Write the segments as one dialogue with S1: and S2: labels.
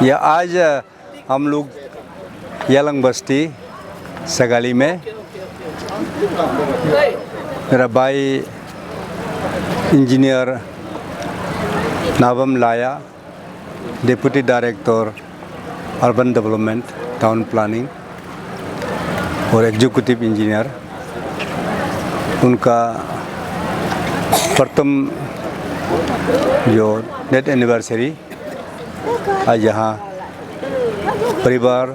S1: या आज हम लोग यालंग बस्ती सगाली में मेरा भाई इंजीनियर नाबम लाया, deputy director urban development town planning और एग्जीक्यूटिव इंजीनियर, उनका प्रथम जो डेथ एनिवर्सरी आज यहाँ परिवार,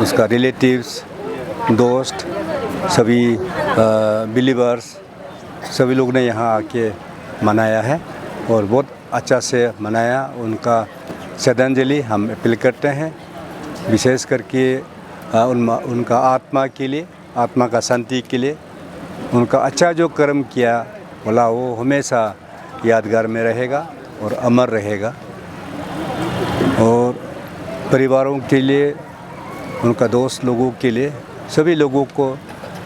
S1: उसका रिलेटिव्स, दोस्त, सभी बिलीवर्स, सभी लोग ने यहाँ आके मनाया है और बहुत अच्छा से मनाया। उनका श्रद्धांजलि हम अपील करते हैं, विशेष करके उनका आत्मा के लिए, आत्मा का शांति के लिए। उनका अच्छा जो कर्म किया बोला वो हमेशा यादगार में रहेगा और अमर रहेगा। और परिवारों के लिए, उनका दोस्त लोगों के लिए, सभी लोगों को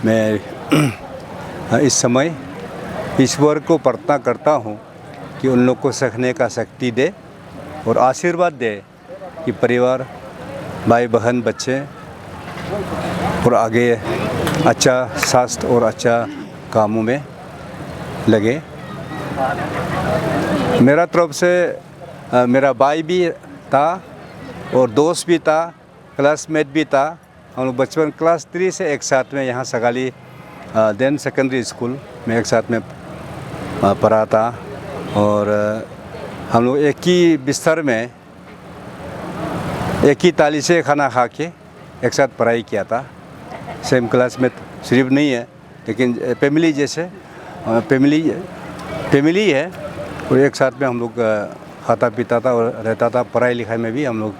S1: मैं इस समय ईश्वर को प्रार्थना करता हूँ कि उन लोग को सहने का शक्ति दे और आशीर्वाद दे कि परिवार, भाई बहन, बच्चे और आगे अच्छा स्वास्थ्य और अच्छा कामों में लगे। मेरा तरफ से मेरा भाई भी था और दोस्त भी था, क्लासमेट भी था। हम लोग बचपन क्लास 3 से एक साथ में यहाँ सगाली देन सेकेंडरी स्कूल में एक साथ में पढ़ा था और हम लोग एक ही बिस्तर में एक ही थाली से खाना खा के एक साथ पढ़ाई किया था। सेम क्लास में सिर्फ नहीं है लेकिन फैमिली जैसे फैमिली है और एक साथ में हम लोग खाता पीता था और रहता था। पढ़ाई लिखाई में भी हम लोग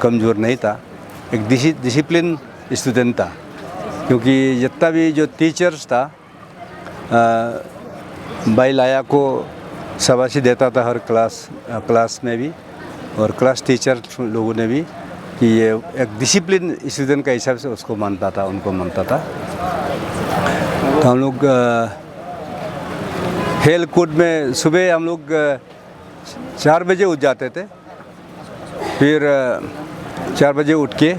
S1: कमज़ोर नहीं था, एक डिसिप्लिन स्टूडेंट था। क्योंकि जितना भी जो टीचर्स था भाई लाया को शाबाशी देता था हर क्लास में भी, और क्लास टीचर लोगों ने भी कि ये एक डिसिप्लिन स्टूडेंट का हिसाब से उसको मानता था, उनको मानता था। तो हम लोग खेल कूद में सुबह हम लोग 4 बजे उठ जाते थे, फिर 4 बजे उठ के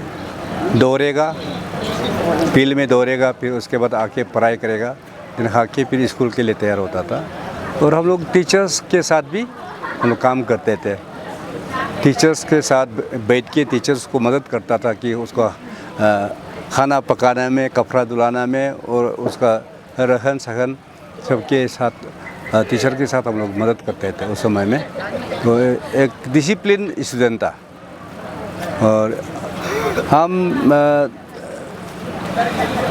S1: दौड़ेगा, फील्ड में दौड़ेगा, फिर उसके बाद आके पढ़ाई करेगा, फिर खा के फिर स्कूल के लिए तैयार होता था। और हम लोग टीचर्स के साथ भी हम लोग काम करते थे। टीचर्स के साथ बैठ के टीचर्स को मदद करता था कि उसका खाना पकाने में, कपड़ा धुलाना में और उसका रहन सहन सबके साथ टीचर के साथ हम लोग मदद करते थे उस समय में। तो एक डिसिप्लिन स्टूडेंट था। और हम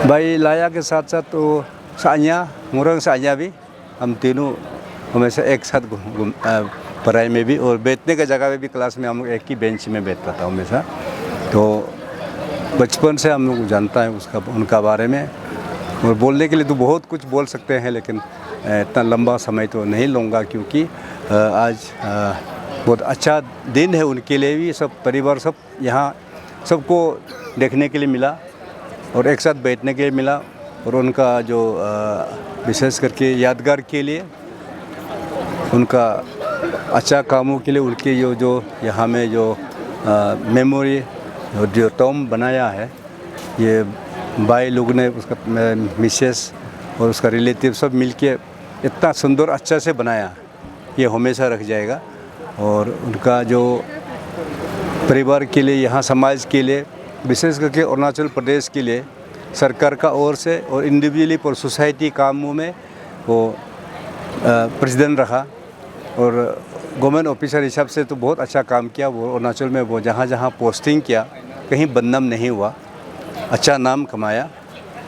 S1: भाई लाया के साथ साथ तो सान्या, मुरंग सान्या भी, हम तीनों हमेशा एक साथ पढ़ाई में भी और बैठने का जगह में भी क्लास में हम लोग एक ही बेंच में बैठता था हमेशा। तो बचपन से हम लोग जानता है उनका बारे में, और बोलने के लिए तो बहुत कुछ बोल सकते हैं लेकिन इतना लंबा समय तो नहीं लूँगा क्योंकि आज बहुत अच्छा दिन है उनके लिए भी। सब परिवार सब यहाँ सबको देखने के लिए मिला और एक साथ बैठने के लिए मिला, और उनका जो विशेष करके यादगार के लिए, उनका अच्छा कामों के लिए, उनके जो यहाँ में जो मेमोरी जो टॉम बनाया है, ये भाई लोग ने, उसका मिसेस और उसका रिलेटिव सब मिलके इतना सुंदर अच्छा से बनाया, ये हमेशा रख जाएगा। और उनका जो परिवार के लिए, यहाँ समाज के लिए, विशेष करके अरुणाचल प्रदेश के लिए सरकार का ओर से और इंडिविजुअली और सोसाइटी कामों में वो प्रेसिडेंट रहा और गवर्नमेंट ऑफिसर हिसाब से तो बहुत अच्छा काम किया। वो अरुणाचल में वो जहाँ जहाँ पोस्टिंग किया कहीं बदनाम नहीं हुआ, अच्छा नाम कमाया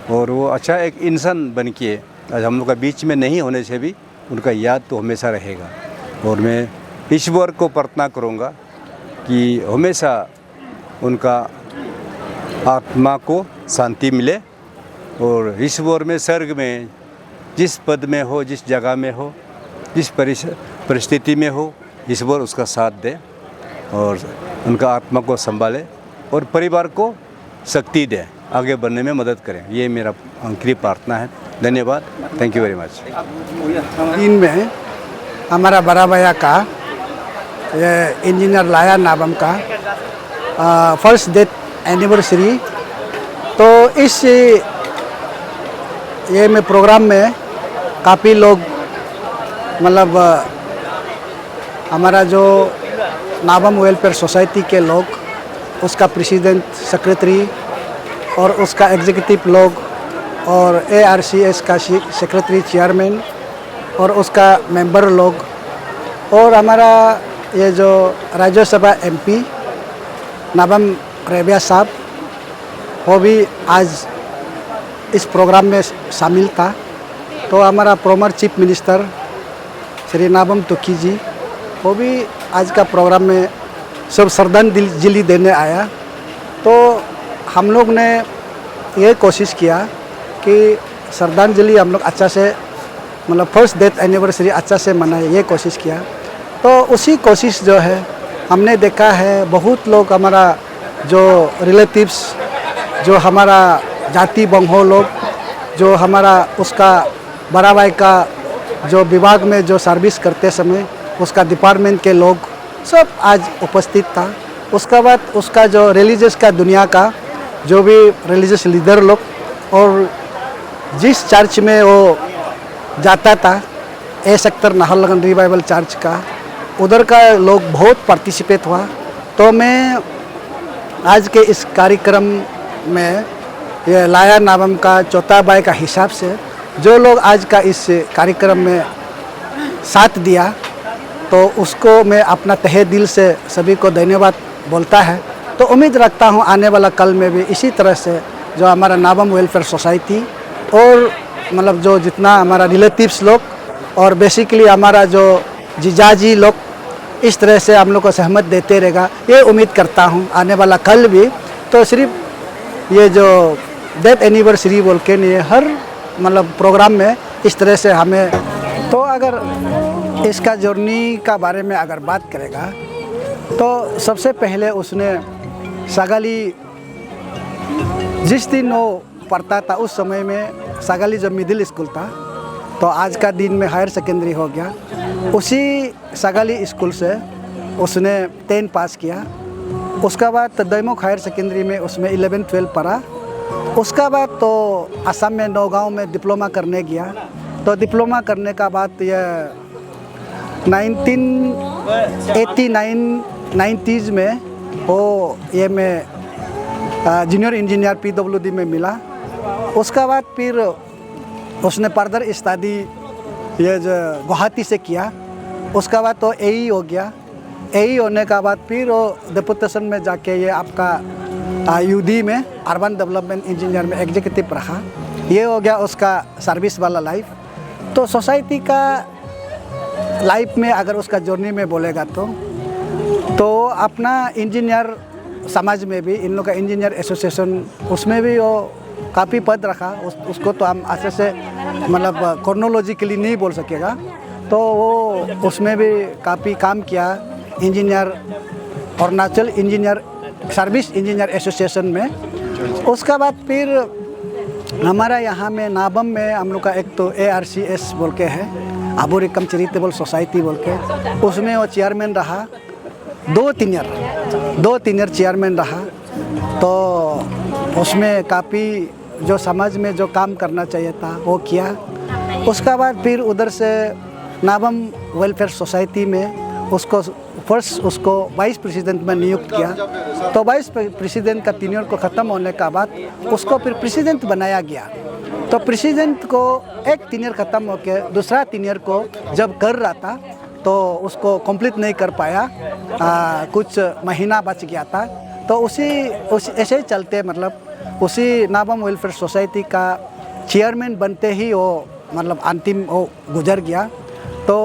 S1: और वो अच्छा एक इंसान बन के आज हम लोग का बीच में नहीं होने से भी उनका याद तो हमेशा रहेगा। और मैं ईश्वर को प्रार्थना करूँगा कि हमेशा उनका आत्मा को शांति मिले और ईश्वर में, स्वर्ग में, जिस पद में हो, जिस जगह में हो, जिस परिस्थिति में हो, ईश्वर उसका साथ दे और उनका आत्मा को संभाले और परिवार को शक्ति दे, आगे बढ़ने में मदद करें। ये मेरा आखिरी प्रार्थना है। धन्यवाद, थैंक यू वेरी मच।
S2: हमारा बड़ा भैया का इंजीनियर लाया नाबम का फर्स्ट डेथ एनिवर्सरी। तो इस ये में प्रोग्राम में काफ़ी लोग मतलब हमारा जो नाबम वेलफेयर सोसाइटी के लोग, उसका प्रेसिडेंट, सेक्रेटरी और उसका एग्जीक्यूटिव लोग और ARCS का सेक्रेटरी, चेयरमैन और उसका मेंबर लोग और हमारा ये जो राज्यसभा MP नाबम रेबिया साहब, वो भी आज इस प्रोग्राम में शामिल था। तो हमारा former chief minister Shri Nabam Tuki ji, वो भी आज का प्रोग्राम में सब श्रद्धांजलि देने आया। तो हम लोग ने ये कोशिश किया कि श्रद्धांजलि हम लोग अच्छा से मतलब फर्स्ट डेथ एनिवर्सरी अच्छा से मनाए, ये कोशिश किया। तो उसी कोशिश जो है हमने देखा है बहुत लोग हमारा जो रिलेटिव्स, जो हमारा जाति बंगो लोग, जो हमारा उसका बड़ा भाई का जो विभाग में जो सर्विस करते समय उसका डिपार्टमेंट के लोग सब आज उपस्थित था। उसका बाद उसका जो रिलीजियस का दुनिया का जो भी रिलीजियस लीडर लोग और जिस चर्च में वो जाता था, A sector Naharlagun revival church का, उधर का लोग बहुत पार्टिसिपेट हुआ। तो मैं आज के इस कार्यक्रम में ये लाया नाबम का चौथा बाई का हिसाब से जो लोग आज का इस कार्यक्रम में साथ दिया, तो उसको मैं अपना तहे दिल से सभी को धन्यवाद बोलता है। तो उम्मीद रखता हूँ आने वाला कल में भी इसी तरह से जो हमारा नाबम वेलफेयर सोसाइटी और मतलब जो जितना हमारा रिलेटिव्स लोग और बेसिकली हमारा जो जीजाजी लोग इस तरह से हम लोग को सहमत देते रहेगा, ये उम्मीद करता हूँ आने वाला कल भी। तो सिर्फ ये जो डेथ एनिवर्सरी बोल के नहीं, हर मतलब प्रोग्राम में इस तरह से हमें, तो अगर इसका जर्नी का बारे में अगर बात करेगा तो सबसे पहले उसने सागाली जिस दिन वो पढ़ता था उस समय में सागाली जब मिडिल स्कूल था, तो आज का दिन में हायर सेकेंडरी हो गया। उसी सागाली स्कूल से उसने 10 पास किया। उसका बाद दैमुख हायर सेकेंडरी में उसमें 11-12 पढ़ा। उसका बाद तो असम में नौगांव में डिप्लोमा करने गया। तो डिप्लोमा करने का बाद ये 1989-90s में वो ये में जूनियर इंजीनियर PWD में मिला। उसका बाद फिर उसने फर्दर स्टडी ये जो गुवाहाटी से किया। उसका बाद तो AE हो गया। AE होने का बाद फिर वो डेपुटेशन में जाके ये आपका UD में अर्बन डेवलपमेंट इंजीनियर में एग्जीक्यूटिव रहा। ये हो गया उसका सर्विस वाला लाइफ। तो सोसाइटी का लाइफ में अगर उसका जर्नी में बोलेगा तो अपना इंजीनियर समाज में भी इन लोग का इंजीनियर एसोसिएशन, उसमें भी वो काफ़ी पद रखा। उसको तो हम अच्छे से मतलब क्रोनोलॉजिकली नहीं बोल सकेगा। तो वो उसमें भी काफ़ी काम किया engineer, Arunachal engineer service engineer association में। उसका बाद फिर हमारा यहाँ में नाबम में हम लोग का एक तो ARCS बोल के है, आबू रिकम चैरिटेबल सोसाइटी बोल के, उसमें वो चेयरमैन रहा 2-3 ईयर चेयरमैन रहा। तो उसमें काफ़ी जो समाज में जो काम करना चाहिए था वो किया। उसका बाद फिर उधर से नाबम वेलफेयर सोसाइटी में उसको वाइस प्रेसिडेंट में नियुक्त किया। तो वाइस प्रेसिडेंट का टीनियर को ख़त्म होने का बाद उसको फिर प्रेसिडेंट बनाया गया। तो प्रेसिडेंट को एक टीनियर ख़त्म होकर दूसरा टीनियर को जब कर रहा था तो उसको कंप्लीट नहीं कर पाया, कुछ महीना बच गया था। तो उसी ऐसे ही चलते मतलब उसी नाबम वेलफेयर सोसाइटी का चेयरमैन बनते ही वो मतलब अंतिम वो गुजर गया। तो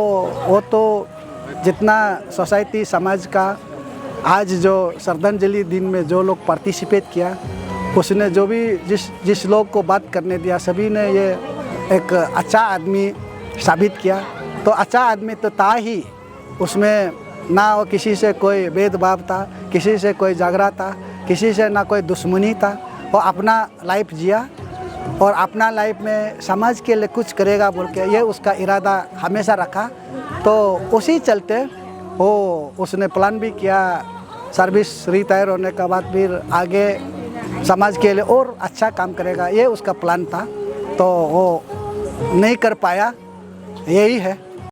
S2: वो तो जितना सोसाइटी समाज का आज जो श्रद्धांजलि दिन में जो लोग पार्टिसिपेट किया, उसने जो भी जिस लोग को बात करने दिया, सभी ने ये एक अच्छा आदमी साबित किया। तो अच्छा आदमी तो था ही, उसमें ना वो किसी से कोई भेदभाव था, किसी से कोई झगड़ा था, किसी से ना कोई दुश्मनी था। वो अपना लाइफ जिया और अपना लाइफ में समाज के लिए कुछ करेगा बोल के ये उसका इरादा हमेशा रखा। तो उसी चलते वो उसने प्लान भी किया सर्विस रिटायर होने के बाद फिर आगे समाज के लिए और अच्छा काम करेगा, ये उसका प्लान था। तो वो नहीं कर पाया, यही है।